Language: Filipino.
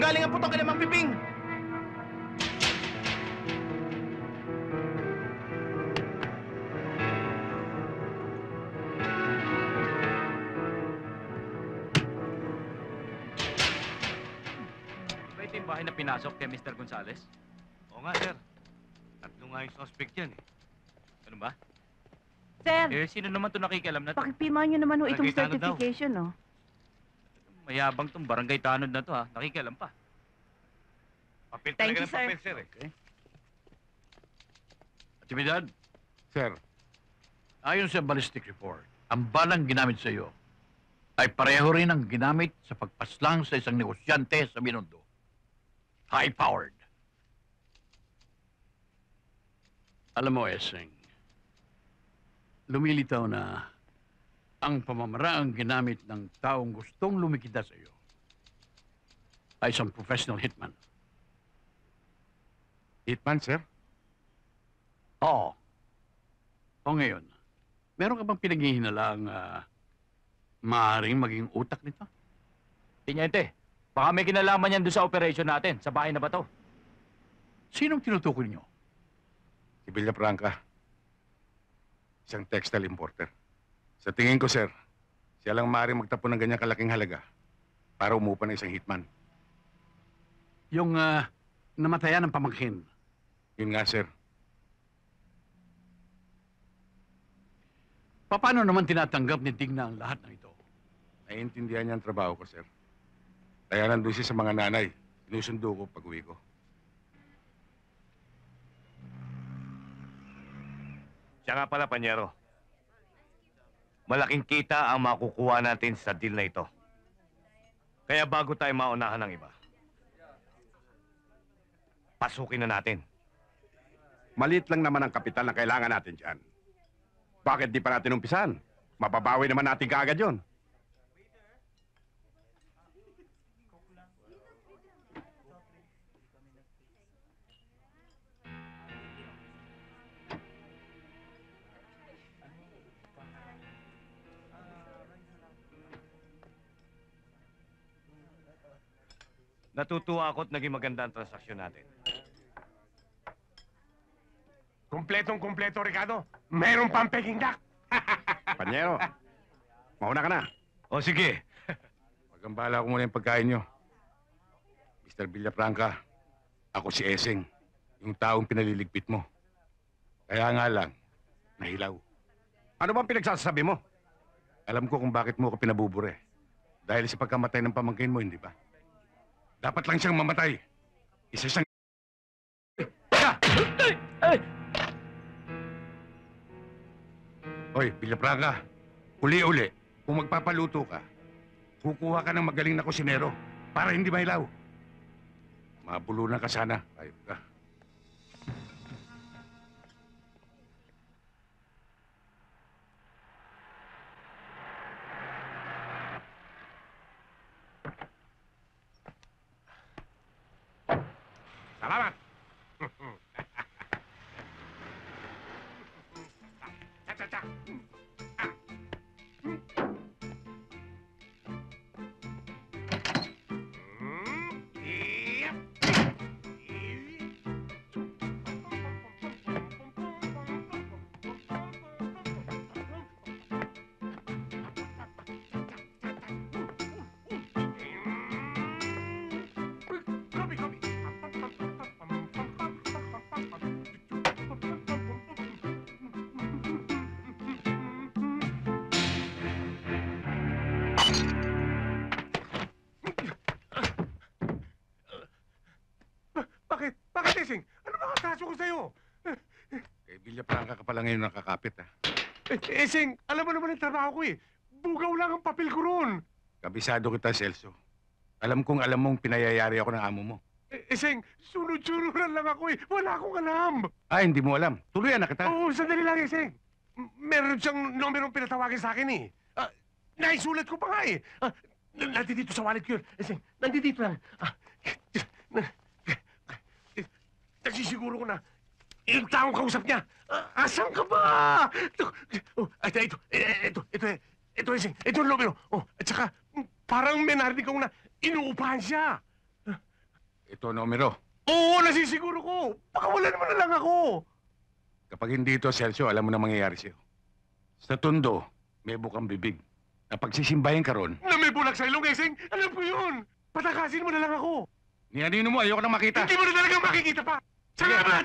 galing ang putok kay Mang Piping? Ba ito yung bahay na pinasok kay Mr. Gonzales? Oo nga, sir. Tatlo nga yung suspect yan, eh. Ano ba? Sir, Sino naman ito nakikialam na to? pakipirmahan niyo naman ho itong Barangay Tanod daw. certification, no? Mayabang tong barangay tanod na to, ha? Nakikialam pa. Papel Thank talaga you, ng papel, sir. sir, eh. Aktibidad, Sir, ayon sa ballistic report, ang balang ginamit sa iyo ay pareho rin ang ginamit sa pagpaslang sa isang negosyante sa Binondo. High-powered. Alam mo, Eseng, lumilitaw na ang pamamaraang ginamit ng taong gustong lumikita sa iyo ay isang professional hitman. hitman, sir? Oo. O ngayon, meron ka bang pinaghihinalaang maaaring maging utak nito? Tinyente, baka may kinalaman yan doon sa operation natin. Sa bahay na ba to? Sinong tinutukoy niyo? Si Villafranca. Isang textile importer. Sa tingin ko, sir, siya lang maaaring magtapon ng ganyang kalaking halaga para umupa ng isang hitman. Yung namatayan ng pamangkin. Yun nga, sir. Paano naman tinatanggap ni Digna ang lahat ng ito? Naiintindihan niya ang trabaho ko, sir. Kaya nandun siya sa mga nanay. Sinusundo ko pag uwi ko. Siya nga pala, Panyero. Malaking kita ang makukuha natin sa deal na ito. Kaya bago tayo maunahan ng iba, pasukin na natin. Maliit lang naman ang kapital na kailangan natin dyan. Bakit di pa natin umpisan? Mababawi naman natin kaagad yun. Natutuwa ako at naging maganda ang transaksyon natin. Kumpletong-kumpleto, Ricardo. Meron pang Peking duck. Panyero, mauna ka na. O sige, Magambala ko muna yung pagkain niyo. Mr. Villafranca, ako si Eseng, yung taong pinaliligpit mo. Kaya nga lang, nahilaw. Ano bang pinagsasabi mo? Alam ko kung bakit mo ako pinabubure. Dahil sa pagkamatay ng pamangkin mo, hindi ba? Dapat lang siyang mamatay. Isa siyang... Hoy, Villafranca, uli-uli, kung magpapaluto ka, kukuha ka ng magaling na kusinero para hindi mahilaw. Mabulunan ka sana. Ayun ka. Salamat. Cha-cha-cha. Yep. Copy, copy. Bakit? Bakit, Esing? Ano ba ang kaso ko sa'yo? Kay Villafranca ka pala ngayon nakakapit, ha? Esing, alam mo naman ang trabaho ko eh. Bugaw lang ang papel ko roon. Kabisado kita, Celso. Alam kong alam mong pinayayari ako ng amo mo. Esing, sunod-sunuran lang ako eh. Wala akong alam. Ah, hindi mo alam. Tuluyan na kita. Oo, sandali lang, Esing. Meron siyang numerong pinatawagin sa akin eh. Naisulat ko pa nga eh. Nandito sa wallet ko yun. Esing, nandito lang. Nagsisiguro ko na yung taong kausap niya. Asan ka ba? Ito, Esing. Ito ang numero. Oh, at saka, parang may narinig ko na inuupahan siya. Ito numero. Oo, nasisiguro ko. Pakawalan mo na lang ako. Kapag hindi ito, Celso, alam mo na mangyayari sa'yo. Sa Tondo, may bukang bibig. Na pagsisimbahin ka ron, Na may bulak sa ilong, Esing. Alam ko yun. Patakasin mo na lang ako. niyanino mo, ayoko na makita. Hindi mo na talaga makikita pa. Salamat!